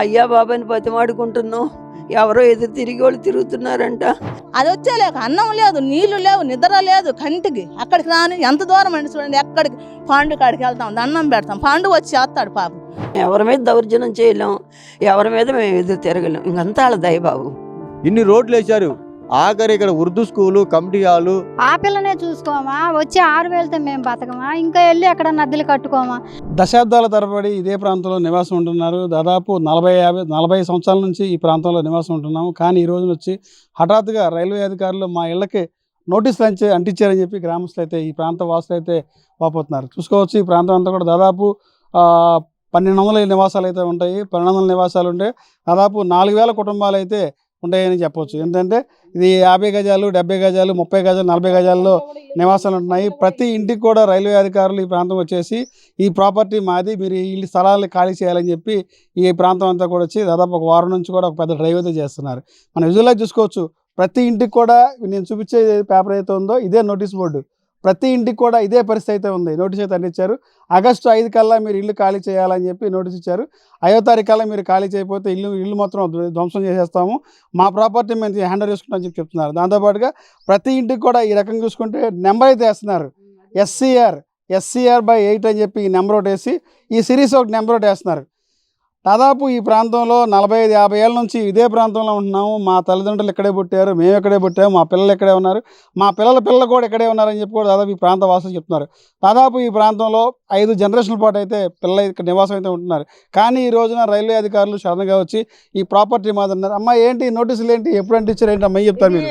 అయ్యా బాబాని బతిమాడుకుంటున్నాం. ఎవరో ఎదురు తిరిగి వాళ్ళు తిరుగుతున్నారంట. అది వచ్చేలేక అన్నం లేదు, నీళ్లు లేవు, నిద్ర లేదు కంటికి. అక్కడికి రాని ఎంత దూరం అండి చూడండి. ఎక్కడికి పాండు కాడికి వెళ్తాం, దండం పెడతాం, పాండు వచ్చి చేస్తాడు పాపం. ఎవరి మీద దౌర్జన్యం చేయలేం, ఎవరి మీద మేము ఎదురు తిరగలేం. ఇంకంతా వాళ్ళ దయ బాబు. ఇన్ని రోడ్లు వేశారు, ఆఖరి ఇక్కడ ఉర్దూ స్కూలు, కమిటీ హాలు. ఆ పిల్లనే చూసుకోమా, వచ్చి 6,000తో మేము బతకమా, ఇంకా వెళ్ళి ఎక్కడ నద్దులు కట్టుకోమా. దశాబ్దాల తరబడి ఇదే ప్రాంతంలో నివాసం ఉంటున్నారు. దాదాపు 40 సంవత్సరాల నుంచి ఈ ప్రాంతంలో నివాసం ఉంటున్నాము. కానీ ఈ రోజున వచ్చి హఠాత్తుగా రైల్వే అధికారులు మా ఇళ్ళకి నోటీసులు అంటించారని చెప్పి గ్రామస్తులు అయితే, ఈ ప్రాంత వాసులు అయితే వాపోతున్నారు. చూసుకోవచ్చు, ఈ ప్రాంతం అంతా కూడా దాదాపు 1200 నివాసాలు అయితే ఉంటాయి. 1200 నివాసాలు ఉంటే దాదాపు 4000 కుటుంబాలు అయితే ఉంటాయని చెప్పవచ్చు. ఎందుకంటే ఇది 50 గజాలు, 70 గజాలు, 30 గజాలు, 40 గజాల్లో నివాసాలు ఉంటున్నాయి. ప్రతి ఇంటికి కూడా రైల్వే అధికారులు ఈ ప్రాంతం వచ్చేసి ఈ ప్రాపర్టీ మాది, మీరు ఈ స్థలాలను ఖాళీ చేయాలని చెప్పి ఈ ప్రాంతం అంతా కూడా వచ్చి దాదాపు ఒక వారం నుంచి కూడా ఒక పెద్ద డ్రైవ్ అయితే చేస్తున్నారు. మనం విజువల్గా చూసుకోవచ్చు, ప్రతి ఇంటికి కూడా నేను చూపించే పేపర్ అయితే ఉందో ఇదే నోటీస్ బోర్డు. ప్రతి ఇంటికి కూడా ఇదే పరిస్థితి అయితే ఉంది. నోటీస్ అయితే అందించారు. ఆగస్టు 5 కల్లా మీరు ఇల్లు ఖాళీ చేయాలని చెప్పి నోటీస్ ఇచ్చారు. 5వ తారీఖు కల్లా మీరు ఖాళీ చేయకపోతే ఇల్లు మొత్తం ధ్వంసం చేసేస్తాము, మా ప్రాపర్టీ మేము హ్యాండ్ ఓవర్ చేసుకుంటామని చెప్పి చెప్తున్నారు. దాంతోపాటుగా ప్రతి ఇంటికి కూడా ఈ రకంగా చూసుకుంటే నెంబర్ అయితే వేస్తున్నారు. SCR/8 అని చెప్పి ఈ నెంబర్ ఒకటి వేసి ఈ సిరీస్ ఒక నెంబర్ ఒకటి వేస్తున్నారు. దాదాపు ఈ ప్రాంతంలో 45-50 ఏళ్ళ నుంచి ఇదే ప్రాంతంలో ఉంటున్నాము. మా తల్లిదండ్రులు ఇక్కడే పుట్టారు, మేము ఇక్కడే పుట్టాము, మా పిల్లలు ఇక్కడే ఉన్నారు, మా పిల్లలు కూడా ఇక్కడే ఉన్నారని చెప్పి కూడా దాదాపు ఈ ప్రాంత వాసులు చెప్తున్నారు. దాదాపు ఈ ప్రాంతంలో 5 జనరేషన్ల పాటు అయితే పిల్లలు ఇక్కడ నివాసం అయితే ఉంటున్నారు. కానీ ఈ రోజున రైల్వే అధికారులు సడన్గా వచ్చి ఈ ప్రాపర్టీ మాదన్నారు. అమ్మ ఏంటి నోటీసులు ఏంటి, ఎప్పుడు అంటించారు ఏంటి అమ్మాయి చెప్తారు మీరు?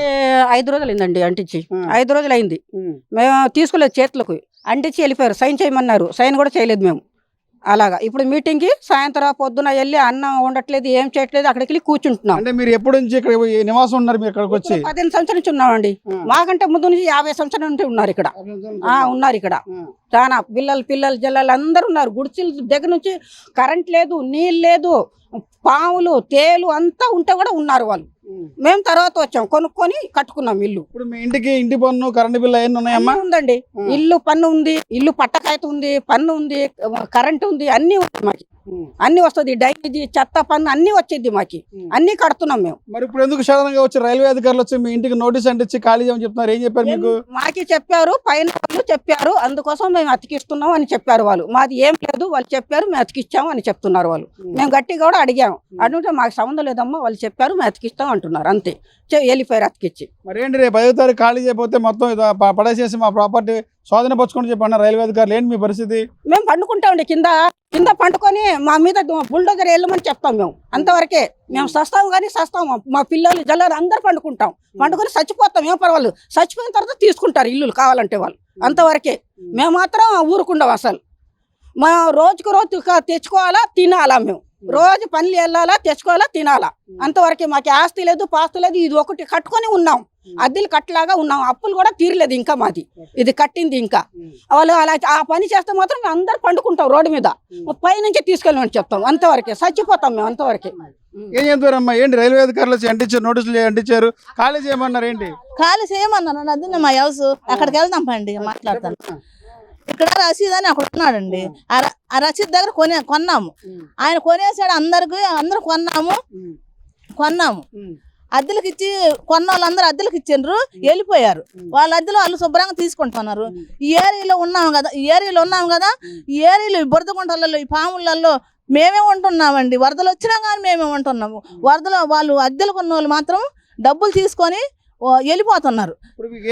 5 రోజులు అయిందండి అంటించి. 5 రోజులు అయింది. మేము తీసుకోలేదు చేతులకు, అంటించి వెళ్ళిపోయారు. సైన్ చేయమన్నారు, సైన్ కూడా చేయలేదు మేము. అలాగా ఇప్పుడు మీటింగ్కి సాయంత్రం పొద్దున వెళ్ళి అన్నం ఉండట్లేదు, ఏం చేయట్లేదు, అక్కడికి వెళ్ళి కూర్చుంటున్నాం. అంటే మీరు ఎప్పుడు నుంచి ఇక్కడ నివాసం ఉన్నారు? మీరు ఇక్కడికి వచ్చి 15 సంవత్సరాల నుంచి ఉన్నామండి. మాకంటే ముందు నుంచి 50 సంవత్సరాల నుంచి ఉన్నారు ఇక్కడ. ఉన్నారు ఇక్కడ చాలా పిల్లలు జల్లలు అందరూ ఉన్నారు. గుడిసెల దగ్గర నుంచి కరెంట్ లేదు, నీళ్ళు లేదు, పాములు తేలు అంతా ఉంటే కూడా ఉన్నారు వాళ్ళు. మేము తర్వాత వచ్చాం, కొనుక్కొని కట్టుకున్నాం ఇల్లు. ఇప్పుడు మీ ఇంటి పన్ను, కరెంట్ బిల్లు ఏమి ఉన్నాయమ్మా? ఉందండి, ఇల్లు పన్ను ఉంది, ఇల్లు పట్టకాయత ఉంది, పన్ను ఉంది, కరెంట్ ఉంది, అన్ని ఉంది మాకి. అన్ని వస్తుంది, డైజీ చెత్త పన్ను అన్ని వచ్చేది మాకి, అన్ని కడుతున్నాం మేము. మరి ఇప్పుడు ఎందుకు సడన్ గా వచ్చి రైల్వే అధికారులు వచ్చి మీ ఇంటికి నోటీస్ అంటించి ఖాళీ చేయమని చెప్తున్నారు? ఏం చెప్పారు మీకు? మాకి చెప్పారు, పైన వాళ్ళు చెప్పారు, అందుకోసం మేము అతికిస్తున్నాం అని చెప్పారు వాళ్ళు. మాది ఏం లేదు, వాళ్ళు చెప్పారు, మేము అతికిచ్చాము అని చెప్తున్నారు వాళ్ళు. మేము గట్టిగా కూడా అడిగాము, అడిగితే మాకు సంబంధం లేదమ్మా, వాళ్ళు చెప్పారు, మేము అతికిస్తాం అంటున్నారు. అంతే, వెళ్ళిపోయారు అతికిచ్చి. మరి ఏంటి రేపు 5వ తారీఖు ఖాళీ చేయకపోతే మొత్తం పడేసేసి మా ప్రాపర్టీ స్వాధీన పరచుకోండి చెప్పండి రైల్వే అధికారులు. ఏంటి మీ పరిస్థితి? మేము పండుకుంటామండి, కింద పండుకొని మా మీద బుల్డోజర్ వెళ్ళమని చెప్తాం మేము. అంతవరకే మేము సస్తాం, కానీ సస్తాము. మా పిల్లలు జల్లలు అందరు పండుకొని చచ్చిపోతాం, ఏం పర్వాలేదు. చచ్చిపోయిన తర్వాత తీసుకుంటారు ఇల్లులు కావాలంటే వాళ్ళు, అంతవరకే. మేము మాత్రం ఊరుకుంటాం అసలు. మేము రోజుకు రోజు తెచ్చుకోవాలా, తినాలా, మేము రోజు పనులు వెళ్ళాలా, తెచ్చుకోవాలా, తినాలా, అంతవరకే. మాకు ఆస్తి లేదు, పాస్తి లేదు, ఇది ఒకటి కట్టుకొని ఉన్నాం, అద్దెలు కట్టలాగా ఉన్నాం. అప్పులు కూడా తీరలేదు ఇంకా మాది, ఇది కట్టింది. ఇంకా వాళ్ళు అలా ఆ పని చేస్తే మాత్రం మేము అందరు పండుకుంటాం రోడ్డు మీద, పైనుంచి తీసుకెళ్ళమని చెప్తాం, అంతవరకే. చచ్చిపోతాం మేము, అంతవరకే. ఏం చెప్తారమ్మా? ఏంటి రైల్వే అధికారులు అంటించారు, నోటీసులు అంటించారు, ఖాళీ చేయమన్నారు? ఏంటి ఖాళీ చేయమన్నారు? అది మా హౌస్, అక్కడికి వెళ్దాం పండి, మాట్లాడతాను. ఇక్కడ రసీద్ అని అక్కడ ఉన్నాడండి, ఆ రసీద్ దగ్గర కొన్నాము. ఆయన కొనేసాడు, అందరూ కొన్నాము. అద్దెలకు ఇచ్చి కొన్న వాళ్ళందరూ అద్దెలకు ఇచ్చిండ్రు, వెళ్ళిపోయారు. వాళ్ళ అద్దెలు వాళ్ళు శుభ్రంగా తీసుకుంటున్నారు. ఈ ఏరియాలో ఉన్నాము కదా, ఈ ఏరియాలో ఈ బురద గుంటలలో, ఈ పాములలో మేమే ఉంటున్నామండి. వరదలు వచ్చినా కానీ మేమే ఉంటున్నాము. వరదలో వాళ్ళు అద్దెలు కొన్న వాళ్ళు మాత్రం డబ్బులు తీసుకొని వెళ్ళిపోతున్నారు.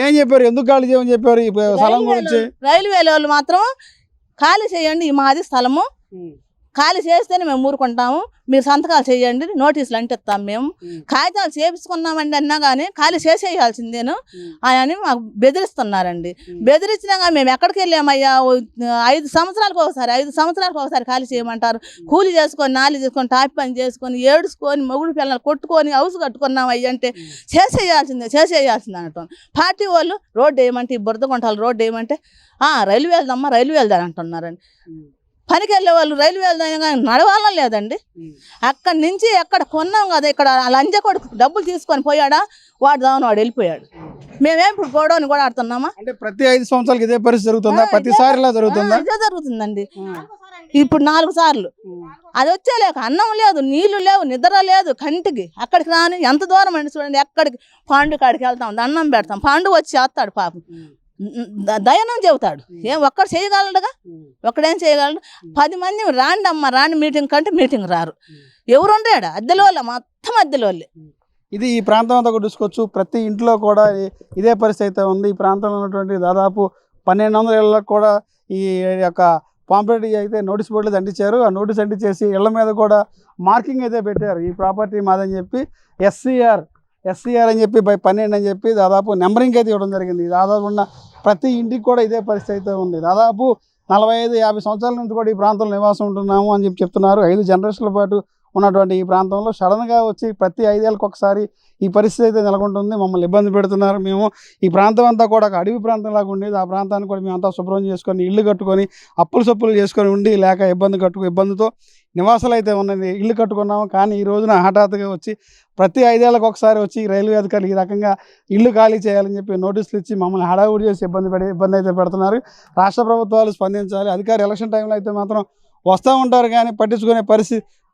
ఏం చెప్పారు, ఎందుకు ఖాళీ చేయమని చెప్పారు? ఈ స్థలం గురించి రైల్వే వాళ్ళు మాత్రం ఖాళీ చేయండి, మాది స్థలము, ఖాళీ చేస్తేనే మేము ఊరుకుంటాము, మీరు సంతకాలు చేయండి, నోటీసులు అంటిస్తాం. మేము కాగితాలు చేపించుకున్నామండి అన్నా కానీ ఖాళీ చేసేయాల్సిందేను అని మాకు బెదిరిస్తున్నారండి. బెదిరించినా కానీ మేము ఎక్కడికి వెళ్ళామయ్యా? 5 సంవత్సరాలకు ఒకసారి ఖాళీ చేయమంటారు. కూలి చేసుకొని, నాలి చేసుకొని, టాపి పని చేసుకొని, ఏడుచుకొని, మొగుడు పిల్లలు కొట్టుకొని హౌస్ కట్టుకున్నాం అయ్యి అంటే చేసేయాల్సిందే అనటం. పార్టీ వాళ్ళు రోడ్డు వేయమంటే, ఈ బురద గుంటలు రోడ్డు వేయమంటే రైల్వే వెళ్దాం అంటున్నారండి. పనికి వెళ్ళే వాళ్ళు రైల్వే నడవాలని లేదండి. అక్కడి నుంచి ఎక్కడ కొన్నాం కదా, ఇక్కడ లంజ కొడుకు డబ్బులు తీసుకొని పోయాడా, వాడు దాని వాడు వెళ్ళిపోయాడు. మేమేం ఇప్పుడు గొడవని కూడా ఆడుతున్నామా? అంటే ప్రతి 5 సంవత్సరాలకి ఇదే పరిస్థితి జరుగుతుందా? ప్రతిసారి ఇలా జరుగుతుందా? ఇదే జరుగుతుందండి. ఇప్పుడు 4 సార్లు అది వచ్చేలేక అన్నం లేదు, నీళ్లు లేవు, నిద్ర లేదు కంటికి. అక్కడికి రాని ఎంత దూరం అండి చూడండి. ఎక్కడికి పాండు కాడికి వెళ్తాం, దండం పెడతాం, పాండు వచ్చి చేస్తాడు పాపం, దయనం చెబుతాడు. ఏం ఒక్కడు చేయగలడుగా? ఒక్కడేం చేయగలడు? 10 మంది రాండి అమ్మ రాండి మీటింగ్ కంటే మీటింగ్ రారు. ఎవరు ఉండేడా? అద్దెల వాళ్ళ, మొత్తం అద్దెల వాళ్ళే. ఇది ఈ ప్రాంతం అంతా కూడా చూసుకోవచ్చు. ప్రతి ఇంట్లో కూడా ఇదే పరిస్థితి అయితే ఉంది. ఈ ప్రాంతంలో ఉన్నటువంటి దాదాపు 1200 ఇళ్ళకు కూడా ఈ యొక్క పాంప్లెట్ అయితే నోటీస్ బోర్డులు అంటించారు. ఆ నోటీస్ అంటించేసి ఇళ్ల మీద కూడా మార్కింగ్ అయితే పెట్టారు. ఈ ప్రాపర్టీ మాదని చెప్పి ఎస్సీఆర్ అని చెప్పి బై 12 అని చెప్పి దాదాపు నెంబరింగ్ అయితే ఇవ్వడం జరిగింది. దాదాపు ఉన్న ప్రతి ఇంటికి కూడా ఇదే పరిస్థితి అయితే ఉంది. దాదాపు 45-50 సంవత్సరాల నుంచి కూడా ఈ ప్రాంతంలో నివాసం ఉంటున్నాము అని చెప్పి చెప్తున్నారు. 5 జనరేషన్ల పాటు ఉన్నటువంటి ఈ ప్రాంతంలో సడన్గా వచ్చి ప్రతి 5 ఏళ్ళకి ఒకసారి ఈ పరిస్థితి అయితే నెలకొంటుంది. మమ్మల్ని ఇబ్బంది పెడుతున్నారు. మేము ఈ ప్రాంతం అంతా కూడా ఒక అడవి ప్రాంతం లాగా ఉండేది. ఆ ప్రాంతాన్ని కూడా మేమంతా శుభ్రం చేసుకొని ఇల్లు కట్టుకొని అప్పులు చేసుకొని ఉండి లేక ఇబ్బందితో నివాసాలు అయితే ఉన్నది, ఇల్లు కట్టుకున్నాము. కానీ ఈ రోజున హఠాత్తుగా వచ్చి ప్రతి 5 ఏళ్ళకి ఒకసారి వచ్చి రైల్వే అధికారులు ఈ రకంగా ఇల్లు ఖాళీ చేయాలని చెప్పి నోటీసులు ఇచ్చి మమ్మల్ని హడావుడి చేసి ఇబ్బంది అయితే పెడుతున్నారు. రాష్ట్ర ప్రభుత్వాలు స్పందించాలి. అధికారులు ఎలక్షన్ టైంలో అయితే మాత్రం వస్తూ ఉంటారు కానీ పట్టించుకునే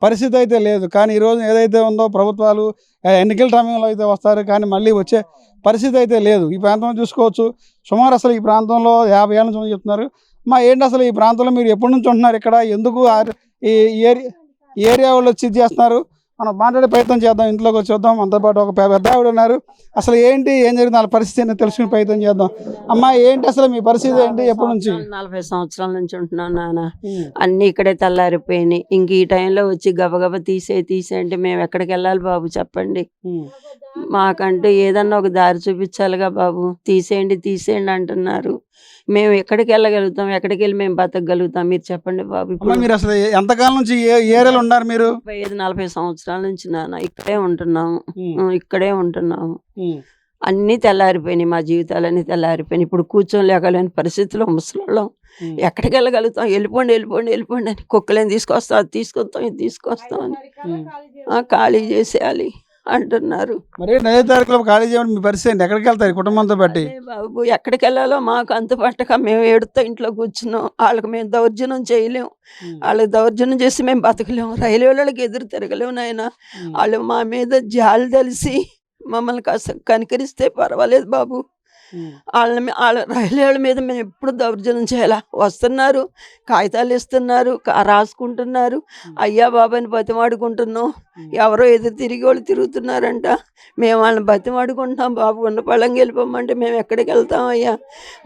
పరిస్థితి అయితే లేదు. కానీ ఈరోజు ఏదైతే ఉందో ప్రభుత్వాలు ఎన్నికల సమయంలో అయితే వస్తారు కానీ మళ్ళీ వచ్చే పరిస్థితి అయితే లేదు. ఈ ప్రాంతం చూసుకోవచ్చు. సుమారు అసలు ఈ ప్రాంతంలో 50 ఏళ్ళ నుంచి చెప్తున్నారు. ఏంటి అసలు ఈ ప్రాంతంలో మీరు ఎప్పటి నుంచి ఉంటున్నారు ఇక్కడ, ఎందుకు ఈ ఏరియా వాళ్ళు వచ్చి చేస్తున్నారు? మనం మాట్లాడే ప్రయత్నం చేద్దాం, ఇంట్లోకి వచ్చి చూద్దాం. మనతో పాటు ఒక పెద్ద ఆవిడ ఉన్నారు. అసలు ఏం జరిగింది వాళ్ళ పరిస్థితి ఏంటి తెలుసుకునే ప్రయత్నం చేద్దాం. అమ్మా ఏంటి అసలు మీ పరిస్థితి ఏంటి? ఎప్పటి నుంచి? 40 సంవత్సరాల నుంచి ఉంటున్నాను నాన్న. అన్ని ఇక్కడే తెల్లారిపోయినాయి. ఇంక ఈ టైంలో వచ్చి గబగబా తీసే అంటే మేము ఎక్కడికి వెళ్ళాలి బాబు చెప్పండి? మాకంటూ ఏదన్నా ఒక దారి చూపించాలిగా బాబు. తీసేయండి అంటున్నారు. మేము ఎక్కడికి వెళ్ళగలుగుతాం? ఎక్కడికి వెళ్ళి మేము బతకగలుగుతాం? మీరు చెప్పండి బాబు. ఇప్పుడు మీరు అసలు ఎంతకాలం నుంచి ఏరియాలో ఉన్నారు మీరు? 35-40 సంవత్సరాల నుంచి నాన్న ఇక్కడే ఉంటున్నాము. అన్నీ తెల్లారిపోయినాయి, మా జీవితాలన్నీ తెల్లారిపోయినాయి. ఇప్పుడు కూర్చోలేకలేని పరిస్థితిలో ముసలోళ్ళం. ఎక్కడికి వెళ్ళగలుగుతాం? వెళ్ళిపోండి అని కుక్కలేని తీసుకొస్తాం, అది తీసుకొస్తాం అని ఖాళీ చేసేయాలి అంటున్నారు. మరి 9వ తారీఖులో ఖాళీ చేయడం మీ పరిస్థితి ఎక్కడికి వెళ్తారు కుటుంబంతో బట్టి? బాబు ఎక్కడికి వెళ్ళాలో మాకు అంత పట్టక మేము ఏడుతో ఇంట్లో కూర్చున్నాం. వాళ్ళకి మేము దౌర్జన్యం చేయలేము, వాళ్ళకి దౌర్జన్యం చేసి మేము బతకలేము. రైల్వే వాళ్ళకి ఎదురు తిరగలేము నాయన. వాళ్ళు మా మీద జాలి తెలిసి మమ్మల్ని కాస్త కనికరిస్తే పర్వాలేదు బాబు. వాళ్ళ రైల్వే వాళ్ళ మీద మేము ఎప్పుడు దౌర్జన్యం చేయాలా? వస్తున్నారు, కాగితాలు ఇస్తున్నారు, రాసుకుంటున్నారు, అయ్యా బాబాని బతిమాడుకుంటున్నాం. ఎవరో ఎదురు తిరిగి వాళ్ళు తిరుగుతున్నారంట. మేము వాళ్ళని బతిమాడుకుంటున్నాం బాబు. ఉన్న పళ్ళంగా వెళ్ళిపోమంటే మేము ఎక్కడికి వెళ్తాం అయ్యా?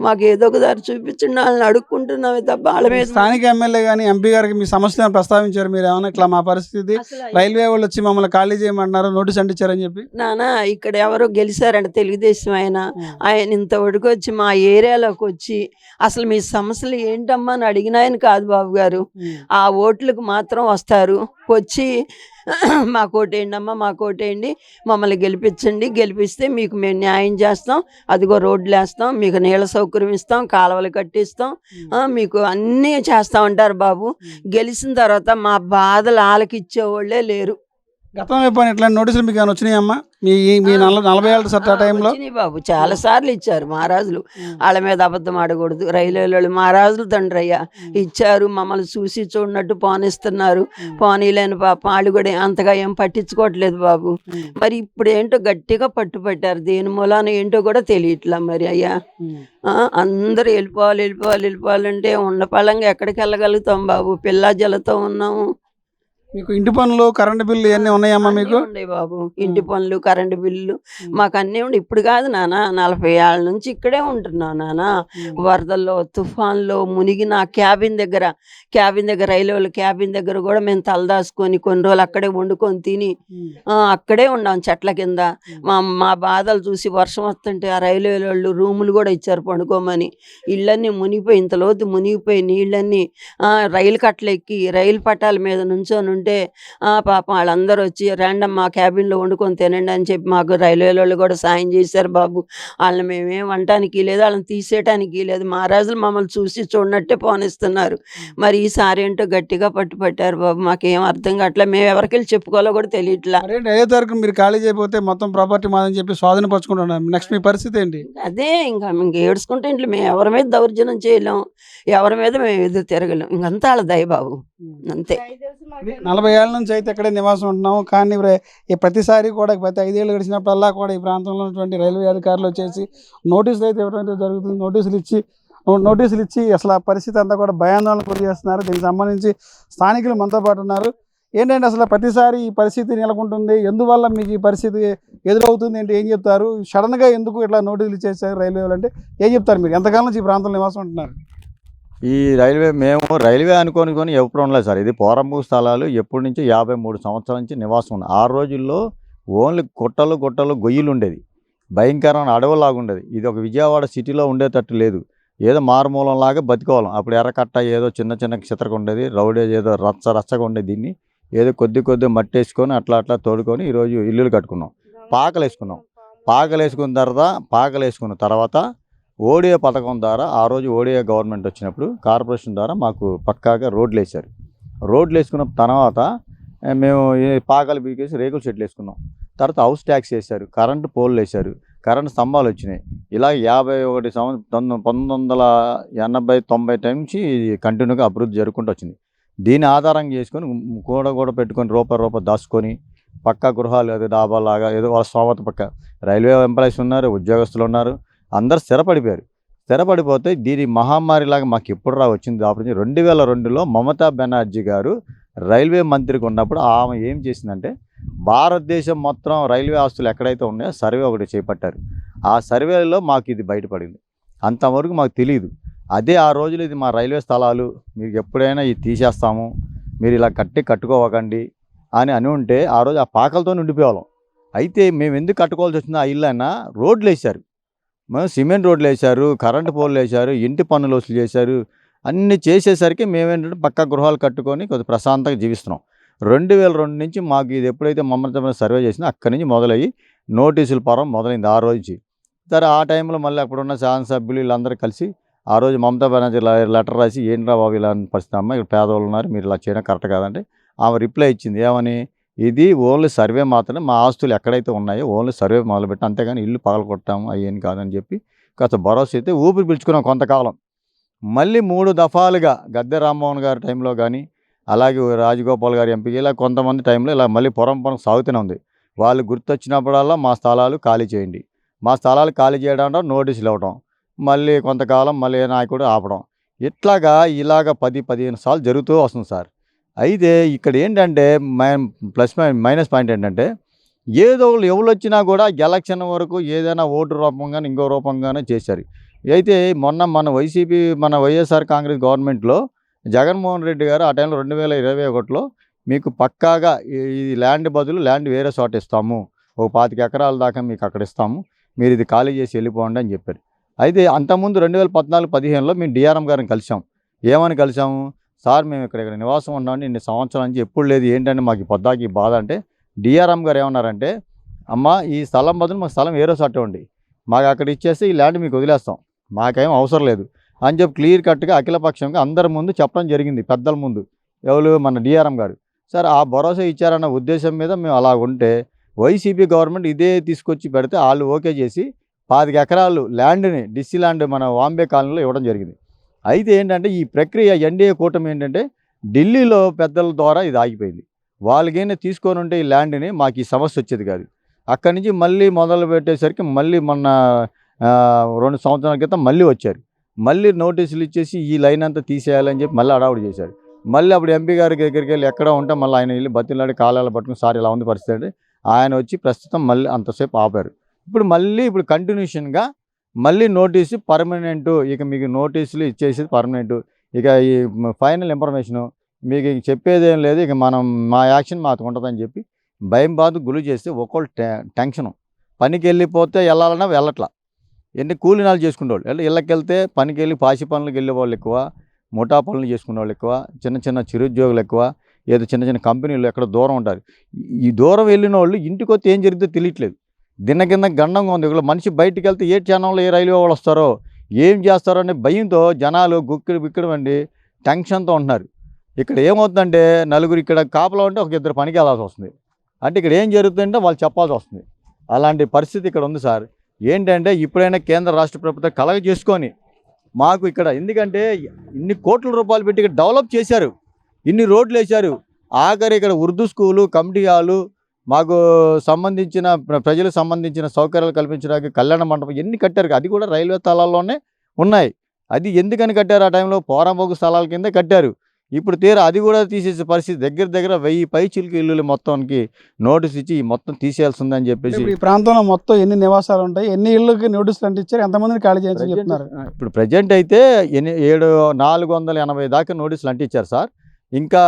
మాకు ఏదో ఒక దారి చూపించండి. వాళ్ళని అడుక్కుంటున్నామే తప్ప వాళ్ళ మీద. స్థానిక ఎమ్మెల్యే కానీ ఎంపీ గారికి మీ సమస్యను ప్రస్తావించారు మీరు? ఏమన్నా ఇట్లా మా పరిస్థితి, రైల్వే వాళ్ళు వచ్చి మమ్మల్ని ఖాళీ చేయమంటున్నారు, నోటీస్ అంటించారని చెప్పి? నానా ఇక్కడ ఎవరో గెలిచారంట, తెలుగుదేశం ఆయన ఇంతవరకు వచ్చి మా ఏరియాలోకి వచ్చి అసలు మీ సమస్యలు ఏంటమ్మా అని అడిగిన ఆయన కాదు బాబు గారు. ఆ ఓట్లకు మాత్రం వస్తారు, వచ్చి మాకోటేయండి అమ్మా, మాకోటేయండి, మమ్మల్ని గెలిపిస్తే మీకు మేము న్యాయం చేస్తాం, అదిగో రోడ్లు వేస్తాం, మీకు నీళ్ళ సౌకర్యం ఇస్తాం, కాలువలు కట్టిస్తాం, మీకు అన్నీ చేస్తా ఉంటారు బాబు. గెలిచిన తర్వాత మా బాధలు ఆలకిచ్చేవాళ్ళే లేరు. గతంలో ఎప్పుడు ఇట్లాంటి నోటీసులు మీకు ఏమైనా వచ్చినాయమ్మా? మీ 40 ఏళ్ళ సట్టా టైంలో బాబు చాలా సార్లు ఇచ్చారు మహారాజులు. వాళ్ళ మీద అబద్ధం ఆడకూడదు. రైల్వే వాళ్ళు మహారాజులు తండ్రి అయ్యా ఇచ్చారు. మమ్మల్ని చూసి చూడనట్టు పోనిస్తున్నారు. పోనీలేని పాపం వాళ్ళు కూడా అంతగా ఏం పట్టించుకోవట్లేదు బాబు. మరి ఇప్పుడు ఏంటో గట్టిగా పట్టుపట్టారు. దేని మూలాన ఏంటో కూడా తెలియట్లా మరి అయ్యా. అందరూ వెళ్ళిపోవాలంటే ఉండపళంగా ఎక్కడికి వెళ్ళగలుగుతాం బాబు? పిల్లా జలతో ఉన్నాము. మీకు ఇంటి పనులు, కరెంటు బిల్లు ఇవన్నీ ఉన్నాయమ్మా మీకు? ఉన్నాయి బాబు, ఇంటి పనులు, కరెంటు బిల్లు మాకు అన్నీ ఉండి. ఇప్పుడు కాదు నాన్న, 40 ఏళ్ళ నుంచి ఇక్కడే ఉంటున్నావు నాన్న. వరదల్లో, తుఫాన్లో మునిగిన క్యాబిన్ దగ్గర రైల్వే క్యాబిన్ దగ్గర కూడా మేము తలదాసుకొని కొన్ని రోజులు అక్కడే వండుకొని తిని అక్కడే ఉన్నాం చెట్ల కింద. మా బాధలు చూసి వర్షం వస్తుంటే ఆ రైల్వే వాళ్ళు రూములు కూడా ఇచ్చారు పండుకోమని. ఇళ్ళన్నీ మునిగిపోయి, ఇంత లోతు మునిగిపోయి నీళ్ళన్నీ రైలు కట్టలు ఎక్కి రైలు పట్టాల మీద నుంచొని అంటే పాపం వాళ్ళందరూ వచ్చి రండి మా క్యాబిన్లో వండుకొని తినండి అని చెప్పి మాకు రైల్వే వాళ్ళు కూడా సాయం చేశారు బాబు. వాళ్ళని మేమేం అనటానికి లేదు, వాళ్ళని తీసేయటానికి లేదు. మహారాజులు మమ్మల్ని చూసి చూడనట్టే పోనిస్తున్నారు. మరి ఈసారి ఏంటో గట్టిగా పట్టారు బాబు. మాకేం అర్థం కావట్లేదు, మేము ఎవరికి వెళ్ళి చెప్పుకోవాలో కూడా తెలియట్లా. మరేంటి 5వ తారీఖు మీరు ఖాళీ చేయకపోతే మొత్తం ప్రాపర్టీ మాదని చెప్పి స్వాధీనపరచుకుంటున్నారు. నెక్స్ట్ మీ పరిస్థితి ఏంటి? అదే ఇంకా ఏడ్చుకుంటే ఇంట్లో మేము ఎవరి మీద దౌర్జన్యం చేయలేం, ఎవరి మీద మేము ఎదురు తిరగలేం. ఇంకంతా వాళ్ళ దయ బాబు, అంతే. 40 ఏళ్ళ నుంచి అయితే ఇక్కడే నివాసం ఉంటున్నాము. కానీ ఈ ప్రతిసారి కూడా ప్రతి 5 ఏళ్ళు గడిచినప్పుడల్లా కూడా ఈ ప్రాంతంలో ఉన్నటువంటి రైల్వే అధికారులు వచ్చేసి నోటీసులు అయితే ఇవ్వడం అయితే జరుగుతుంది. నోటీసులు ఇచ్చి అసలు ఆ పరిస్థితి అంతా కూడా భయాందోళన గురి చేస్తున్నారు. దీనికి సంబంధించి స్థానికులు మనతో పాటు ఉన్నారు. ఏంటంటే అసలు ప్రతిసారి ఈ పరిస్థితి నెలకొంటుంది, ఎందువల్ల మీకు ఈ పరిస్థితి ఎదురవుతుంది అంటే ఏం చెప్తారు? సడన్గా ఎందుకు ఇట్లా నోటీసులు ఇచ్చేసారు రైల్వే వాళ్ళు అంటే ఏం చెప్తారు? మీరు ఎంతకాలం నుంచి ఈ ప్రాంతంలో నివాసం ఉంటున్నారు? ఈ మేము రైల్వే అనుకొని ఎప్పుడు ఉండలేదు సార్. ఇది పోరంబు స్థలాలు ఎప్పటి నుంచి 53 సంవత్సరాల నుంచి నివాసం ఉంది. ఆ రోజుల్లో ఓన్లీ గుట్టలు గొయ్యిలు ఉండేది, భయంకరమైన అడవులాగా ఉండేది. ఇది ఒక విజయవాడ సిటీలో ఉండేటట్టు లేదు, ఏదో మారుమూలంలాగా బతికోవాలం. అప్పుడు ఎర్రకట్ట ఏదో చిన్న చిత్రగా ఉండేది, రౌడేజ్ ఏదో రచ్చగా ఉండేది. దీన్ని ఏదో కొద్ది మట్టి వేసుకొని అట్లా తోడుకొని ఈరోజు ఇల్లులు కట్టుకున్నాం, పాకలు వేసుకున్న తర్వాత ఓడిఏ పథకం ద్వారా ఆ రోజు ఓడిఏ గవర్నమెంట్ వచ్చినప్పుడు కార్పొరేషన్ ద్వారా మాకు పక్కాగా రోడ్లు వేసుకున్న తర్వాత మేము పాకలు బీకేసి రేకుల షెడ్లు వేసుకున్నాం. తర్వాత హౌస్ ట్యాక్స్ వేశారు, కరెంటు పోల్లు వేశారు, కరెంటు స్తంభాలు వచ్చినాయి. ఇలా 51 సంవత్సరం 1980-90 టైం నుంచి కంటిన్యూగా అభివృద్ధి జరుగుకుంటూ వచ్చింది. దీన్ని ఆధారంగా చేసుకొని కూడా పెట్టుకొని రూపాయి దాచుకొని పక్కా గృహాలు అదే డాబాలాగా ఏదో వాళ్ళ స్తోమత పక్క రైల్వే ఎంప్లాయీస్ ఉన్నారు, ఉద్యోగస్తులు ఉన్నారు, అందరు స్థిరపడిపోతే దీని మహమ్మారిలాగా మాకు ఎప్పుడు వచ్చింది. దాపు 2002లో మమతా బెనర్జీ గారు రైల్వే మంత్రికి ఉన్నప్పుడు ఆమె ఏం చేసిందంటే భారతదేశం మొత్తం రైల్వే ఆస్తులు ఎక్కడైతే ఉన్నాయో సర్వే ఒకటి చేపట్టారు. ఆ సర్వేలో మాకు ఇది బయటపడింది. అంతవరకు మాకు తెలియదు. అదే ఆ రోజులు ఇది మా రైల్వే స్థలాలు, మీరు ఎప్పుడైనా ఇది తీసేస్తాము, మీరు ఇలా కట్టుకోవకండి అని ఉంటే ఆ రోజు ఆ పాకలతో ఉండిపోయేవాళ్ళం. అయితే మేము ఎందుకు కట్టుకోవాల్సి వచ్చిందో ఆ ఇల్లు అయినా రోడ్లు వేశారు, మేము సిమెంట్ రోడ్లు వేశారు, కరెంటు పోల్లు వేశారు, ఇంటి పన్నులు వసూలు చేశారు. అన్నీ చేసేసరికి మేమేంటంటే పక్కా గృహాలు కట్టుకొని కొద్దిగా ప్రశాంతంగా జీవిస్తున్నాం. 2002 నుంచి మాకు ఇది ఎప్పుడైతే మమ్మల్ని సర్వే చేసినా అక్కడి నుంచి మొదలయ్యి నోటీసుల పరం మొదలైంది ఆ రోజు. సరే ఆ టైంలో మళ్ళీ అప్పుడున్న శాసనసభ్యులు వీళ్ళందరూ కలిసి ఆ రోజు మమతా బెనర్జీ లెటర్ రాసి ఏంట్రా బాబు ఇలా పరిస్థితి అమ్మ, ఇక్కడ పేదవాళ్ళు ఉన్నారు, మీరు ఇలా చేయడం కరెక్ట్ కాదంటే ఆమె రిప్లై ఇచ్చింది ఏమని, ఇది ఓన్లీ సర్వే మాత్రమే, మా ఆస్తులు ఎక్కడైతే ఉన్నాయో ఓన్లీ సర్వే మొదలుపెట్టి, అంతేగాని ఇల్లు పగలగొట్టాము అయ్యేం కాదని చెప్పి కాస్త భరోసా అయితే ఊపిరి పీల్చుకున్నాం కొంతకాలం. మళ్ళీ 3 దఫాలుగా గద్దె రామ్మోహన్ గారి టైంలో కానీ అలాగే రాజగోపాల్ గారి ఎంపీ ఇలా కొంతమంది టైంలో ఇలా మళ్ళీ పొరం సాగుతూనే ఉంది. వాళ్ళు గుర్తొచ్చినప్పుడల్లా మా స్థలాలు ఖాళీ చేయండి, మా స్థలాలు ఖాళీ చేయడం నోటీసులు ఇవ్వడం, మళ్ళీ కొంతకాలం మళ్ళీ నాయకుడు ఆపడం, ఇలాగ 10-15 సార్లు జరుగుతూ వస్తుంది సార్. అయితే ఇక్కడ ఏంటంటే మైనస్ పాయింట్ ఏంటంటే ఏదో ఎవరు వచ్చినా కూడా ఎలక్షన్ వరకు ఏదైనా ఓటు రూపంగానే ఇంకో రూపంగానే చేశారు. అయితే మన వైఎస్ఆర్ కాంగ్రెస్ గవర్నమెంట్లో జగన్మోహన్ రెడ్డి గారు ఆ టైంలో 2021లో మీకు పక్కాగా ఈ ల్యాండ్ బదులు ల్యాండ్ వేరే చోట ఇస్తాము, ఒక 25 ఎకరాల దాకా మీకు అక్కడ ఇస్తాము, మీరు ఇది ఖాళీ చేసి వెళ్ళిపోండి అని చెప్పారు. అయితే అంతకుముందు 2014-15లో మేము డిఆర్ఎం గారిని కలిసాం. ఏమని కలిసాము, సార్ మేము ఇక్కడ నివాసం ఉన్నామండి ఇన్ని సంవత్సరాల నుంచి ఎప్పుడు లేదు, ఏంటంటే మాకు పొద్దాకి బాధ అంటే డిఆర్ఎం గారు ఏమన్నారంటే, అమ్మ ఈ స్థలం బదులు మాకు స్థలం వేరే చోట ఉండి మాకు అక్కడ ఇచ్చేస్తే ఈ ల్యాండ్ మీకు వదిలేస్తాం, మాకేం అవసరం లేదు అని చెప్పి క్లియర్ కట్గా అఖిలపక్షంగా అందరి ముందు చెప్పడం జరిగింది, పెద్దల ముందు. ఎవరు మన డిఆర్ఎం గారు. సార్ ఆ భరోసా ఇచ్చారన్న ఉద్దేశం మీద మేము అలా ఉంటే వైసీపీ గవర్నమెంట్ ఇదే తీసుకొచ్చి పెడితే వాళ్ళు ఓకే చేసి 25 ఎకరాలు ల్యాండ్ని డిస్సి ల్యాండ్ మన వాంబే కాలనీలో ఇవ్వడం జరిగింది. అయితే ఏంటంటే ఈ ప్రక్రియ ఎన్డీఏ కూటమి ఏంటంటే ఢిల్లీలో పెద్దల ద్వారా ఇది ఆగిపోయింది. వాళ్ళకైనా తీసుకొని ఉంటే ఈ ల్యాండ్ని మాకు ఈ సమస్య వచ్చేది కాదు. అక్కడి నుంచి మళ్ళీ మొదలు పెట్టేసరికి మళ్ళీ మొన్న 2 సంవత్సరాల క్రితం మళ్ళీ వచ్చారు, మళ్ళీ నోటీసులు ఇచ్చేసి ఈ లైన్ అంతా తీసేయాలని చెప్పి మళ్ళీ అడావుడి చేశారు. మళ్ళీ అప్పుడు ఎంపీ గారి దగ్గరికి వెళ్ళి ఎక్కడ ఉంటే మళ్ళీ ఆయన వెళ్ళి బతిలాడి కాలాలు పట్టుకుని సార్ ఇలా ఉంది పరిస్థితి అంటే ఆయన వచ్చి ప్రస్తుతం మళ్ళీ అంతసేపు ఆపారు. ఇప్పుడు కంటిన్యూషన్గా మళ్ళీ నోటీసు పర్మనెంటు, ఇక మీకు నోటీసులు ఇచ్చేసేది పర్మనెంటు, ఇక ఈ ఫైనల్ ఇన్ఫర్మేషను మీకు చెప్పేదేం లేదు, ఇక మా యాక్షన్ మాకు ఉంటుందని చెప్పి భయం బాధ గురి చేస్తే ఒక్కొక్కళ్ళు టెన్షను. పనికి వెళ్ళిపోతే వెళ్ళాలన్నా వెళ్ళట్లా, ఎన్ని కూలీనాలు చేసుకునేవాళ్ళు, ఇళ్ళకి వెళ్తే పనికి వెళ్ళి పాసి పనులకు వెళ్ళే వాళ్ళు ఎక్కువ, ముఠా పనులు చేసుకునే వాళ్ళు ఎక్కువ, చిన్న చిరుద్యోగులు ఎక్కువ, ఏదో చిన్న చిన్న కంపెనీలు ఎక్కడ దూరం ఉంటారు. ఈ దూరం వెళ్ళిన వాళ్ళు ఇంటికి వస్తే ఏం జరుగుతుందో తెలియట్లేదు. కింద గండంగా ఉంది. ఇక్కడ మనిషి బయటికి వెళ్తే ఏ ఛానల్లో ఏ రైల్వే వాళ్ళు వస్తారో ఏం చేస్తారో అనే భయంతో జనాలు గుక్కిడి బిక్కడం అండి టెన్షన్తో ఉంటున్నారు. ఇక్కడ ఏమవుతుందంటే నలుగురు ఇక్కడ కాపలా ఉంటే ఒక ఇద్దరు పనికి వెళ్ళాల్సి వస్తుంది. అంటే ఇక్కడ ఏం జరుగుతుందంటే వాళ్ళు చెప్పాల్సి వస్తుంది. అలాంటి పరిస్థితి ఇక్కడ ఉంది సార్. ఏంటంటే ఇప్పుడైనా కేంద్ర రాష్ట్ర ప్రభుత్వం కలగ చేసుకొని మాకు ఇక్కడ, ఎందుకంటే ఇన్ని కోట్ల రూపాయలు పెట్టి ఇక్కడ డెవలప్ చేశారు, ఇన్ని రోడ్లు వేశారు, ఆఖరి ఇక్కడ ఉర్దూ స్కూలు, కమిటీ హాలు, మాకు సంబంధించిన ప్రజలకు సంబంధించిన సౌకర్యాలు కల్పించడానికి కళ్యాణ మండపం ఎన్ని కట్టారు. అది కూడా రైల్వే స్థలాల్లోనే ఉన్నాయి. అది ఎందుకని కట్టారు? ఆ టైంలో పోరంబోగు స్థలాల కింద కట్టారు. ఇప్పుడు తీరా అది కూడా తీసేసే పరిస్థితి. దగ్గర 1000 పైచిలుకు ఇల్లులు మొత్తానికి నోటీస్ ఇచ్చి మొత్తం తీసేయాల్సిందని చెప్పేసి. ఈ ప్రాంతంలో మొత్తం ఎన్ని నివాసాలు ఉంటాయి, ఎన్ని ఇళ్ళకి నోటీసులు అంటించారు, ఎంతమందిని ఖాళీ చేయించి చెప్తున్నారు? ఇప్పుడు ప్రజెంట్ అయితే 480 దాకా నోటీసులు అంటించారు సార్. ఇంకా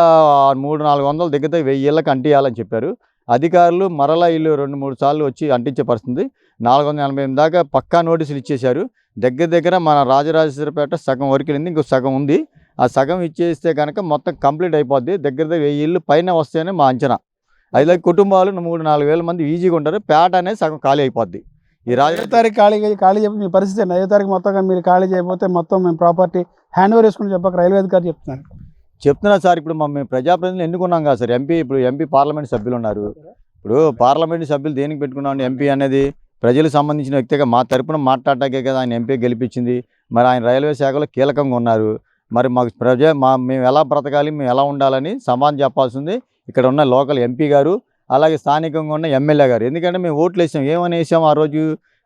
300-400 దగ్గర 1000 ఇళ్ళకి అంటియాలని చెప్పారు అధికారులు. మరలా ఇల్లు 2-3 సార్లు వచ్చి అంటించే పరిస్థితి. 488 దాకా పక్కా నోటీసులు ఇచ్చేశారు. దగ్గర మన రాజరాజేశ్వరపేట సగం వరకు వెళ్ళింది, ఇంకో సగం ఉంది. ఆ సగం ఇచ్చేస్తే కనుక మొత్తం కంప్లీట్ అయిపోద్ది. దగ్గర 1000 ఇళ్ళు పైన వస్తేనే మా అంచనా. 5 కుటుంబాలు 3-4 వేల మంది ఈజీగా ఉంటారు. పేట అనేది సగం ఖాళీ అయిపోద్ది. ఈ 5వ తారీఖు ఖాళీ చెప్పి మీ పరిస్థితి అండి. 5వ తారీఖు మొత్తంగా మీరు ఖాళీ చేయకపోతే మొత్తం మేము ప్రాపర్టీ హ్యాండ్ ఓవర్ చేసుకుని చెప్పక రైల్వే అధికారి చెప్తున్నా సార్. ఇప్పుడు మేము ప్రజాప్రతినిధులు ఎన్నుకున్నాం కదా సార్. ఎంపీ పార్లమెంట్ సభ్యులు ఉన్నారు. ఇప్పుడు పార్లమెంట్ సభ్యులు దేనికి పెట్టుకున్నాం? ఎంపీ అనేది ప్రజలకు సంబంధించిన వ్యక్తిగా మా తరపున మాట్లాడటాకే కదా ఆయన ఎంపీ గెలిపించింది. మరి ఆయన రైల్వే శాఖలో కీలకంగా ఉన్నారు. మరి మాకు మేము ఎలా బ్రతకాలి, మేము ఎలా ఉండాలని సమాధానం చెప్పాల్సింది ఇక్కడ ఉన్న లోకల్ ఎంపీ గారు, అలాగే స్థానికంగా ఉన్న ఎమ్మెల్యే గారు. ఎందుకంటే మేము ఓట్లు వేసాం. ఏమని వేసాం ఆ రోజు?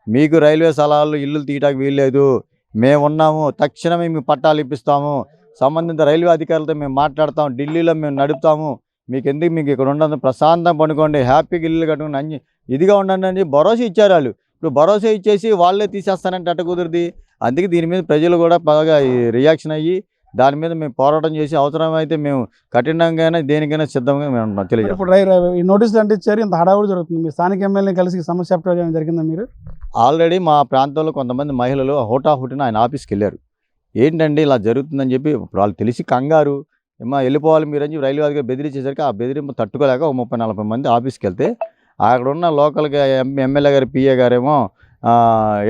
మీకు రైల్వే స్థలాల్లో ఇల్లు తీయడానికి వీల్లేదు, మేము ఉన్నాము, తక్షణమే మీకు పట్టాలు ఇప్పిస్తాము, సంబంధిత రైల్వే అధికారులతో మేము మాట్లాడతాం, ఢిల్లీలో మేము నడుపుతాము, మీకు ఇక్కడ ఉండదు, ప్రశాంతం పడుకోండి, హ్యాపీగా ఇల్లు కట్టుకుని ఇదిగా ఉండండి అని భరోసా ఇచ్చారు వాళ్ళు. ఇప్పుడు భరోసా ఇచ్చేసి వాళ్ళే తీసేస్తానంటే అట్ట కుదిరిది. అందుకే దీని మీద ప్రజలు కూడా బాగా రియాక్షన్ అయ్యి దాని మీద మేము పోరాటం చేసి అవసరమైతే మేము కఠినంగానే దేనికైనా సిద్ధంగా మేము ఉంటాం. తెలియదు. ఇప్పుడు ఈ నోటీసులు అంటించారు, ఇంత హడావుడి జరుగుతుంది. మీ స్థానిక ఎమ్మెల్యే కలిసి సమస్య చెప్పడం జరిగిందా మీరు? ఆల్రెడీ మా ప్రాంతంలో కొంతమంది మహిళలు హోటాహుటిన ఆయన ఆఫీస్కి వెళ్ళారు. ఏంటండి ఇలా జరుగుతుందని చెప్పి. ఇప్పుడు వాళ్ళు తెలిసి కంగారు, వెళ్ళిపోవాలి మీరు అని చెప్పి రైల్వే అధికారి బెదిరించేసరికి ఆ బెదిరింపు తట్టుకోలేక 30-40 మంది ఆఫీస్కి వెళ్తే అక్కడ ఉన్న లోకల్గా ఎమ్మెల్యే గారు, పిఏ గారేమో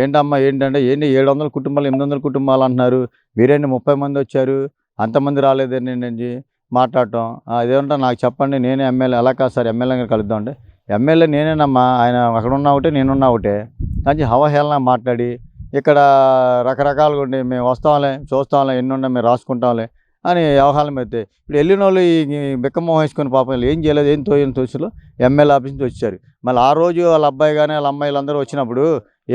ఏంటమ్మా ఏంటంటే 700 కుటుంబాలు 800 కుటుంబాలు అంటున్నారు, మీరేంటి 30 మంది వచ్చారు, అంతమంది రాలేదండి మాట్లాడటం. అదేమంటే నాకు చెప్పండి, నేనే ఎమ్మెల్యే. అలా కాదు సార్, ఎమ్మెల్యే గారు కలుద్దాం అంటే ఎమ్మెల్యే నేనేనమ్మా, ఆయన అక్కడ ఉన్నా ఒకటే నేనున్నా ఒకటే అని హవహేళన మాట్లాడి ఇక్కడ రకరకాలుగా ఉండి మేము వస్తాంలే, చూస్తాంలే, ఎన్ని ఉన్నా మేము రాసుకుంటాంలే అని వ్యవహారం అయితే. ఇప్పుడు వెళ్ళిన వాళ్ళు ఈ బిక్కమోహం వేసుకొని పాపం ఏం చేయలేదు, ఏం తోచులో ఎమ్మెల్యే ఆఫీస్ నుంచి వచ్చారు. మళ్ళీ ఆ రోజు వాళ్ళ అబ్బాయి కానీ వాళ్ళ అమ్మాయిలు అందరూ వచ్చినప్పుడు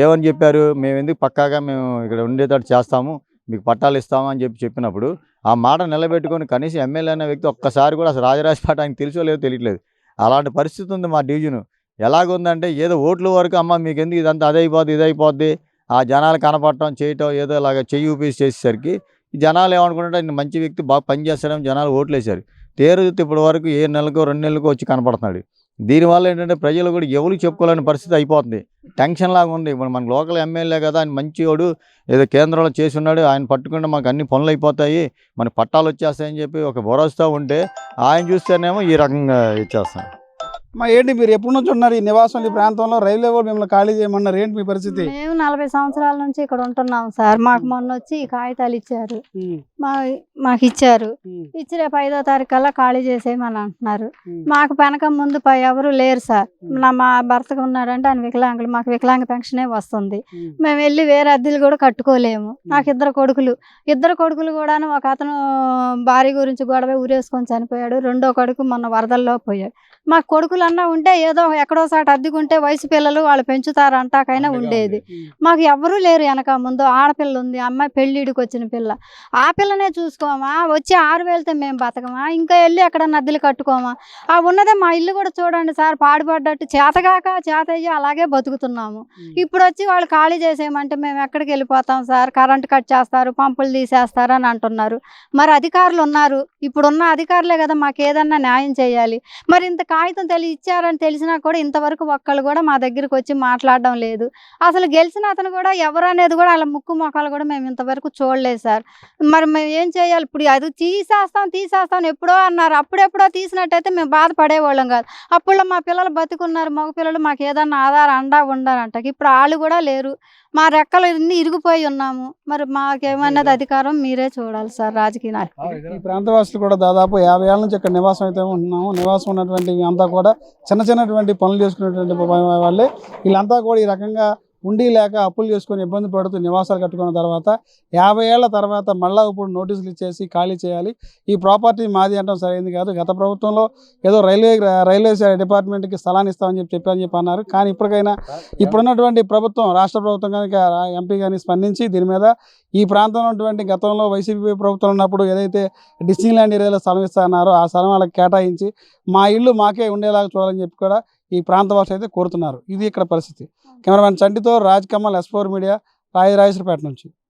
ఏమని చెప్పారు? మేము ఎందుకు పక్కాగా మేము ఇక్కడ ఉండేటట్టు చేస్తాము, మీకు పట్టాలు ఇస్తాము అని చెప్పినప్పుడు ఆ మాట నిలబెట్టుకొని కనీసం ఎమ్మెల్యే అనే వ్యక్తి ఒక్కసారి కూడా అసలు రాజరాజపేట ఆయనకు తెలుసో లేదో తెలియట్లేదు. అలాంటి పరిస్థితి ఉంది మా డివిజను. ఎలాగుందంటే ఏదో ఓట్ల వరకు అమ్మ మీకు ఎందుకు ఇదంతా ఇదైపోద్ది ఆ జనాలు కనపడటం చేయటం ఏదో ఇలాగ చెయ్యి ఊపేసి చేసేసరికి జనాలు ఏమనుకుంటే ఆయన మంచి వ్యక్తి బాగా పనిచేస్తాడని జనాలు ఓట్లేశారు. తేరుతో ఇప్పటి వరకు 7 నెలలకో 2 నెలలకో వచ్చి కనపడుతున్నాడు. దీనివల్ల ఏంటంటే ప్రజలు కూడా ఎవరికి చెప్పుకోలేని పరిస్థితి అయిపోతుంది. టెన్షన్ లాగా ఉంది. ఇప్పుడు మన లోకల్ ఎమ్మెల్యే కదా, ఆయన మంచివాడు, ఏదో కేంద్రంలో చేసి ఉన్నాడు, ఆయన పట్టుకుంటే మాకు అన్ని పనులు అయిపోతాయి, మన పట్టాలు వచ్చేస్తాయని చెప్పి ఒక భరోసా ఉంటే ఆయన చూస్తేనేమో ఈ రకంగా ఇచ్చేస్తాం. ఏంటి మీరు ఎప్పటి నుంచి ఉన్నారు ఈ నివాసం ఈ ప్రాంతంలో? రైల్వే వాళ్ళు మిమ్మల్ని ఖాళీ చేయమన్నారు, ఏంటి మీ పరిస్థితి? మేము 40 సంవత్సరాల నుంచి ఇక్కడ ఉంటున్నాం సార్. మాకు మొన్న వచ్చి ఈ కాగితాలు ఇచ్చారు, మాకు ఇచ్చారు. ఇచ్చి రేపు 5వ తారీఖు కల్లా ఖాళీ చేసేయమని అంటున్నారు. మాకు పెనకం ముందు ఎవరు లేరు సార్. మా భర్తకు ఉన్నాడంటే ఆయన వికలాంగులు, మాకు వికలాంగ పెన్షనే వస్తుంది. మేము వెళ్ళి వేరే అద్దెలు కూడా కట్టుకోలేము. నాకు 2 కొడుకులు కూడాను. ఒక అతను భార్య గురించి గొడవ ఊరేసుకొని చనిపోయాడు, 2వ కొడుకు మొన్న వరదల్లో పోయాడు. మాకు కొడుకులన్నా ఉంటే ఏదో ఎక్కడోసారి అద్దెకుంటే వయసు పిల్లలు వాళ్ళు పెంచుతారు అంటాకైనా ఉండేది. మాకు ఎవ్వరూ లేరు. వెనక ముందు ఆడపిల్ల ఉంది, అమ్మాయి పెళ్ళిడికి వచ్చిన పిల్ల. ఆ పిల్లనే చూసుకోమా, వచ్చి 6,000తో మేము బతకమా, ఇంకా వెళ్ళి అక్కడ నద్దెలు కట్టుకోమా? ఆ ఉన్నదే మా ఇల్లు కూడా చూడండి సార్, పాడుపడ్డట్టు చేతయ్యి అలాగే బతుకుతున్నాము. ఇప్పుడు వచ్చి వాళ్ళు ఖాళీ చేసేయమంటే మేము ఎక్కడికి వెళ్ళిపోతాం సార్? కరెంటు కట్ చేస్తారు, పంపులు తీసేస్తారు అని అంటున్నారు. మరి అధికారులు ఉన్నారు, ఇప్పుడున్న అధికారులే కదా మాకు ఏదన్నా న్యాయం చేయాలి. మరి ఇంత కాగితం తెలియ ఇచ్చారని తెలిసినా కూడా ఇంతవరకు ఒక్కళ్ళు కూడా మా దగ్గరికి వచ్చి మాట్లాడడం లేదు. అసలు గెలిచిన అతను కూడా ఎవరు అనేది కూడా వాళ్ళ ముక్కు మొఖాలు కూడా మేము ఇంతవరకు చూడలేదు సార్. మరి మేము ఏం చేయాలి? ఇప్పుడు అది తీసేస్తాం ఎప్పుడో అన్నారు. అప్పుడెప్పుడో తీసినట్టయితే మేము బాధపడేవాళ్ళం కాదు. అప్పుడు మా పిల్లలు బతుకున్నారు, మగ పిల్లలు మాకు ఏదన్నా అండా ఉండాలంట. ఇప్పుడు వాళ్ళు కూడా లేరు. మా రెక్కలు ఇన్ని ఇరిగిపోయి ఉన్నాము. మరి మాకేమన్నది అధికారం మీరే చూడాలి సార్, రాజకీయ నాయకులు. ఈ ప్రాంతవాసులు కూడా దాదాపు 50 ఏళ్ళ నుంచి ఇక్కడ నివాసం అయితే ఉంటున్నాము. నివాసం ఉన్నటువంటి అంతా కూడా చిన్నటువంటి పనులు చేసుకునేటువంటి వాళ్ళే. వీళ్ళంతా కూడా ఈ రకంగా ఉండి లేక అప్పులు చేసుకొని ఇబ్బంది పడుతూ నివాసాలు కట్టుకున్న తర్వాత 50 ఏళ్ల తర్వాత మళ్ళీ ఇప్పుడు నోటీసులు ఇచ్చేసి ఖాళీ చేయాలి, ఈ ప్రాపర్టీ మాది అంటాం సరైనది కాదు. గత ప్రభుత్వంలో ఏదో రైల్వే డిపార్ట్మెంట్కి స్థలాన్ని ఇస్తామని చెప్పి అన్నారు. కానీ ఇప్పటికైనా ఇప్పుడున్నటువంటి ప్రభుత్వం, రాష్ట్ర ప్రభుత్వం కనుక ఎంపీ కానీ స్పందించి దీని మీద ఈ ప్రాంతంలో ఉన్నటువంటి గతంలో వైసీపీ ప్రభుత్వం ఉన్నప్పుడు ఏదైతే డిస్టింగ్ ల్యాండ్ ఏరియాలో స్థలం ఇస్తారన్నారో ఆ స్థలం వాళ్ళకి కేటాయించి మా ఇల్లు మాకే ఉండేలాగా చూడాలని చెప్పి కూడా ఈ ప్రాంతవాసులు అయితే కోరుతున్నారు. ఇది ఇక్కడ పరిస్థితి. కెమెరామెన్ చంటితో రాజ్ కమల్, S4 మీడియా, రాయసూరిపేట నుంచి.